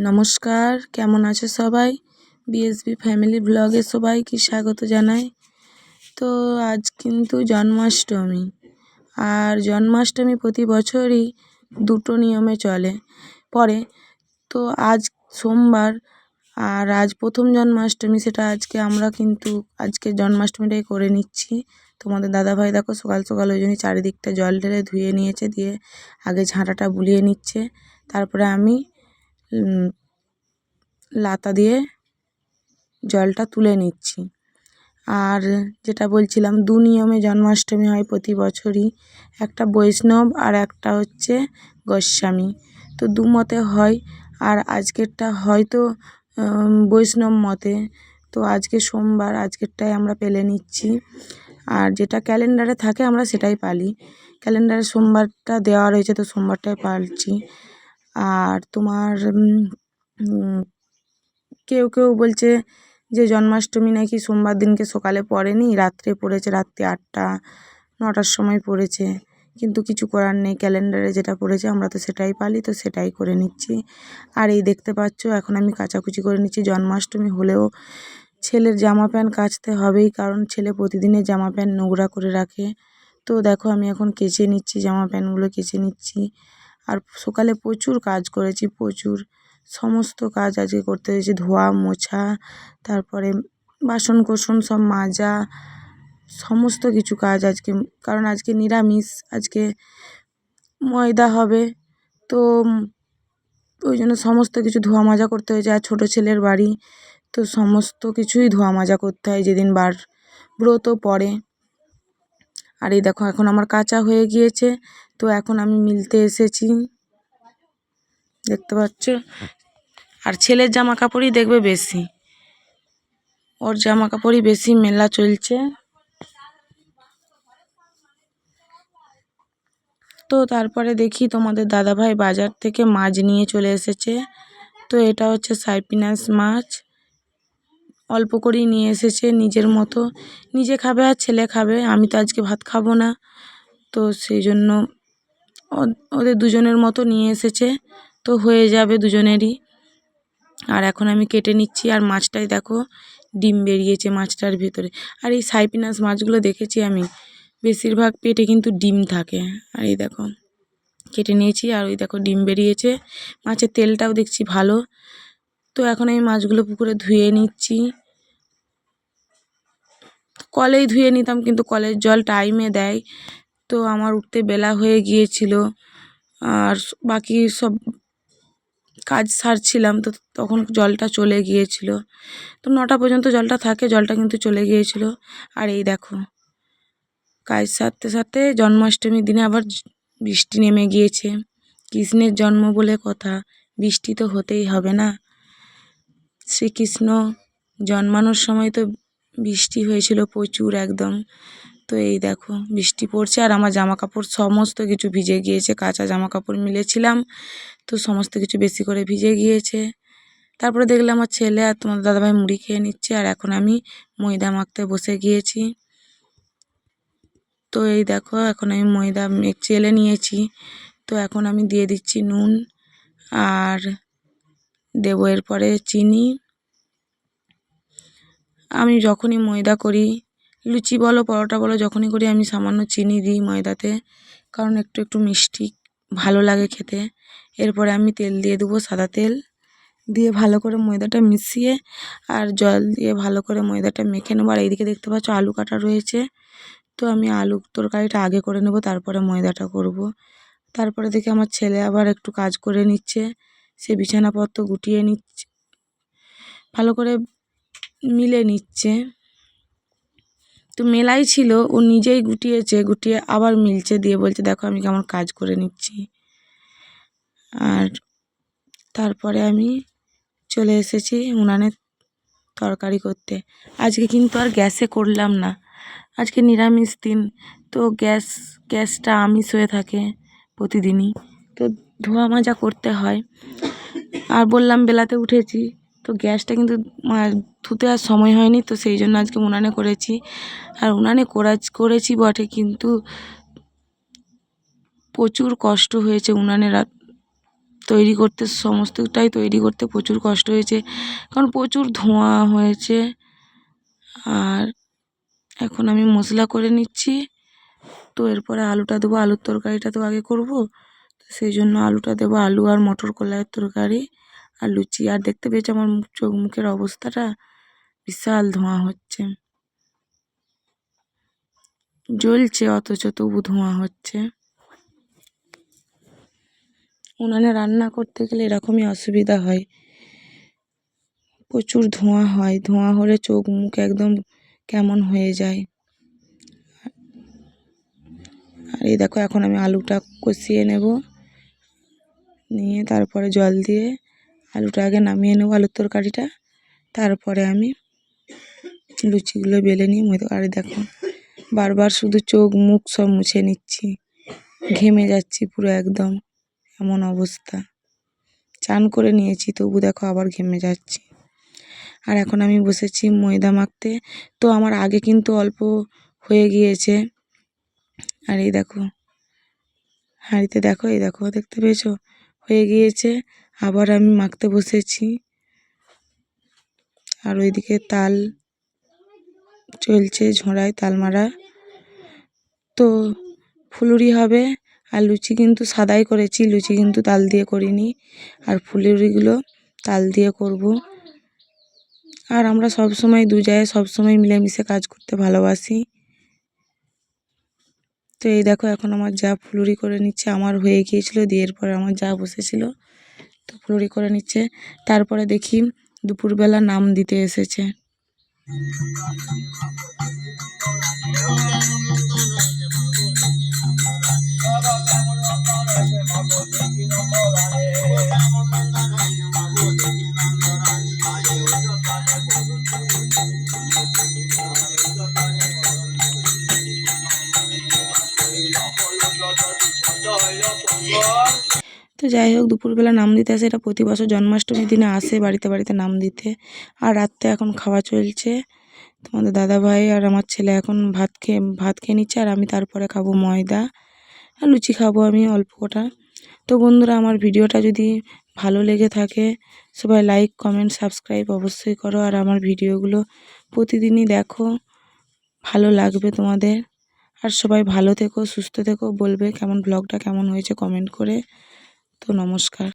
নমস্কার, কেমন আছে সবাই? বিএসবি ফ্যামিলি ব্লগে সবাইকে স্বাগত জানাই। তো আজ কিন্তু জন্মাষ্টমী, আর জন্মাষ্টমী প্রতি বছরই দুটো নিয়মে পড়ে। তো আজ সোমবার, আর আজ প্রথম জন্মাষ্টমী, সেটা আমরা কিন্তু আজকে জন্মাষ্টমীটাই করে নিচ্ছি। তোমাদের দাদাভাই দেখো সকাল সকাল ওই জন্যই চারিদিকটা জল ঢেলে ধুয়ে নিয়েছে, দিয়ে আগে ঝাঁটাটা বুলিয়ে নিচ্ছে, তারপরে আমি লাতা দিয়ে জলটা তুলে নিচ্ছি। আর যেটা বলছিলাম, দু নিয়মে জন্মাষ্টমী হয় প্রতি বছরই, একটা বৈষ্ণব আর একটা হচ্ছে গোস্বামী। তো দু মতে হয়, আর আজকেরটা হয়তো বৈষ্ণব মতে। তো আজকে সোমবার, আজকেরটাই আমরা পেলে নিচ্ছি, আর যেটা ক্যালেন্ডারে থাকে আমরা সেটাই পালি। ক্যালেন্ডারে সোমবারটা দেওয়া রয়েছে, তো সোমবারটাই পালছি। আর তোমার কেউ কেউ বলছে যে জন্মাষ্টমী নাকি সোমবার দিনকে সকালে পড়েনি, রাত্রে পড়েছে, রাত্রি 8টা-9টার সময় পড়েছে। কিন্তু কিছু করার নেই, ক্যালেন্ডারে যেটা পড়েছে আমরা তো সেটাই পালি, তো সেটাই করে নিচ্ছি। আর এই দেখতে পাচ্ছ এখন আমি কাচাকুচি করে নিচ্ছি। জন্মাষ্টমী হলেও ছেলের জামা প্যান্ট কাচতে হবেই, কারণ ছেলে প্রতিদিনের জামা প্যান্ট নোংরা করে রাখে। তো দেখো আমি এখন কেচে নিচ্ছি, জামা প্যান্টগুলো কেচে নিচ্ছি। আর সকালে প্রচুর কাজ করেছি, প্রচুর সমস্ত কাজ আজকে করতে হয়েছে, ধোয়া মোছা, তারপরে বাসন কোসন সব মাজা, সমস্ত কিছু কাজ আজকে। কারণ আজকে নিরামিষ, আজকে ময়দা হবে, তো ওই জন্য সমস্ত কিছু ধোয়া মাজা করতে হয়েছে। আর ছোটো ছেলের বাড়ি, তো সমস্ত কিছুই ধোয়া মাজা করতে হয় যেদিন ব্রত পড়ে। আর এই দেখো এখন আমার কাঁচা হয়ে গিয়েছে, তো এখন আমি মিলতে এসেছি, দেখতে পাচ্ছ। আর ছেলের জামা কাপড়ই দেখবে বেশি, ওর জামা কাপড়ই বেশি মেলা চলছে। তো তারপরে দেখি তোমাদের দাদাভাই বাজার থেকে মাছ নিয়ে চলে এসেছে। তো এটা হচ্ছে সাইপিনাস মাছ, অল্প করেই নিয়ে এসেছে, নিজের মতো নিজে খাবে আর ছেলে খাবে। আমি তো আজকে ভাত খাবো না, তো সেই জন্য ওদের দুজনের মতো নিয়ে এসেছে, তো হয়ে যাবে দুজনেরই। আর এখন আমি কেটে নিচ্ছি, আর মাছটাই দেখো ডিম বেরিয়েছে মাছটার ভিতরে। আর এই সাইপিনাস মাছগুলো দেখেছি আমি, বেশিরভাগ পেটে কিন্তু ডিম থাকে। আর এই দেখো কেটে নিয়েছি, আর ওই দেখো ডিম বেরিয়েছে, মাছের তেলটাও দেখছি ভালো। তো এখন আমি মাছগুলো পুকুরে ধুয়ে নিচ্ছি। কলেই ধুয়ে নিতাম, কিন্তু কলের জল টাইমে দেয়, তো আমার উঠতে বেলা হয়ে গিয়েছিল, আর বাকি সব কাজ সারছিলাম, তো তখন জলটা চলে গিয়েছিল। তো 9টা পর্যন্ত জলটা থাকে, জলটা কিন্তু চলে গিয়েছিল। আর এই দেখো কাজ সারতে সারতে জন্মাষ্টমীর দিনে আবার বৃষ্টি নেমে গিয়েছে। কৃষ্ণের জন্ম বলে কথা, বৃষ্টি তো হতেই হবে না। শ্রীকৃষ্ণ জন্মানোর সময় তো বৃষ্টি হয়েছিল প্রচুর একদম। তো এই দেখো বৃষ্টি পড়ছে, আর আমার জামা কাপড় সমস্ত কিছু ভিজে গিয়েছে, কাঁচা জামা কাপড় মিলেছিলাম, তো সমস্ত কিছু বেশি করে ভিজে গিয়েছে। তারপরে দেখলাম আমার ছেলে আর তোমার দাদাভাই মুড়ি খেয়ে নিচ্ছে, আর এখন আমি ময়দা মাখতে বসে গিয়েছি। তো এই দেখো এখন আমি ময়দা চেলে নিয়েছি, তো এখন আমি দিয়ে দিচ্ছি নুন, আর দেবো এরপরে চিনি। আমি যখনই ময়দা করি, লুচি বলো পরোটা বলো, যখনই করি আমি সামান্য চিনি দিই ময়দাতে, কারণ একটু একটু মিষ্টি ভালো লাগে খেতে। এরপরে আমি তেল দিয়ে দেবো, সাদা তেল দিয়ে ভালো করে ময়দাটা মিশিয়ে আর জল দিয়ে ভালো করে ময়দাটা মেখে নেবো। আর এইদিকে দেখতে পাচ্ছ আলু কাটা রয়েছে, তো আমি আলু তরকারিটা আগে করে নেব, তারপরে ময়দাটা করব। তারপরে দেখি আমার ছেলে আবার একটু কাজ করে নিচ্ছে, সে বিছানাপত্র গুটিয়ে নিচ্ছে, ভালো করে মিলে নিচ্ছে। তো মেলাই ছিল, ও নিজেই গুটিয়েছে, গুটিয়ে আবার মিলছে, দিয়ে বলছে দেখো আমি কেমন কাজ করে নিচ্ছি। আর তারপরে আমি চলে এসেছি উনানে তরকারি করতে। আজকে কিন্তু আর গ্যাসে করলাম না, আজকে নিরামিষ দিন, তো গ্যাসটা আমিষ হয়ে থাকে প্রতিদিনই, তো ধোয়া মাজা করতে হয়। আর বললাম বেলাতে উঠেছি, তো গ্যাসটা কিন্তু ধুতে আর সময় হয়নি, তো সেই জন্য আজকে উনানে করেছি। আর উনানে করেছি বটে, কিন্তু প্রচুর কষ্ট হয়েছে উনানে তৈরি করতে, সমস্তটাই তৈরি করতে প্রচুর কষ্ট হয়েছে, কারণ প্রচুর ধোঁয়া হয়েছে। আর এখন আমি মশলা করে নিচ্ছি। তো এরপরে আলুটা দেবো, আলুর তরকারিটা তো আগে করব, সেই জন্য আলুটা দেবো। আলু আর মটর কলাইয়ের তরকারি আর লুচি। আর দেখতে পেয়েছো আমার চোখ মুখের অবস্থাটা, বিশাল ধোঁয়া হচ্ছে, জ্বলছে অথচ তবু ধোঁয়া হচ্ছে। উনানে রান্না করতে গেলে এরকমই অসুবিধা হয়, প্রচুর ধোঁয়া হয়, ধোঁয়া হলে চোখ মুখ একদম কেমন হয়ে যায়। আর এই দেখো এখন আমি আলুটা কষিয়ে নেব, নিয়ে তারপরে জল দিয়ে আলুটা আগে নামিয়ে নেব, আলুর তরকারিটা, তারপরে আমি লুচিগুলো বেলে নিয়ে মধ্যে। আর দেখো বারবার শুধু চোখ মুখ সব মুছে নিচ্ছি, ঘেমে যাচ্ছি পুরো একদম, এমন অবস্থা। চান করে নিয়েছি তবু দেখো আবার ঘেমে যাচ্ছি। আর এখন আমি বসেছি ময়দা মাখতে। তো আমার আগে কিন্তু অল্প হয়ে গিয়েছে। আর এই দেখো হাঁড়িতে দেখো, এই দেখো দেখতে পেয়েছো হয়ে গিয়েছে। আবার আমি মাখতে বসেছি। আর ওইদিকে তাল চলছে, ঝোড়ায় তাল মারা। তো ফুলুরি হবে। আর লুচি কিন্তু সাদাই করেছি, লুচি কিন্তু তাল দিয়ে করিনি। আর ফুলুরিগুলো তাল দিয়ে করব। আর আমরা সব সময় দু জায়গায় সব সময় মিলেমিশে কাজ করতে ভালোবাসি। তো এই দেখো এখন আমার যা ফুলুরি করে নিচ্ছে, আমার হয়ে গিয়েছিল দিয়ে এরপরে আমার যা বসেছিল তো ফুলুরি করে নিচ্ছে। তারপরে দেখি দুপুরবেলা নাম দিতে এসেছে। তো যাই হোক দুপুরবেলা নাম দিতে আসে, এটা প্রতি বছর জন্মাষ্টমীর দিনে আসে বাড়িতে বাড়িতে নাম দিতে। আর রাত্রে এখন খাওয়া চলছে, তোমাদের দাদাভাই আর আমার ছেলে এখন ভাত খেয়ে নিচ্ছে। আর আমি তারপরে খাবো ময়দা আর লুচি খাবো আমি অল্প কটা। তো বন্ধুরা আমার ভিডিওটা যদি ভালো লেগে থাকে সবাই লাইক কমেন্ট সাবস্ক্রাইব অবশ্যই করো। আর আমার ভিডিওগুলো প্রতিদিনই দেখো, ভালো লাগবে তোমাদের। আর সবাই ভালো থেকো, সুস্থ থেকো, বলবে কেমন ব্লগটা কেমন হয়েছে কমেন্ট করে। তো নমস্কার।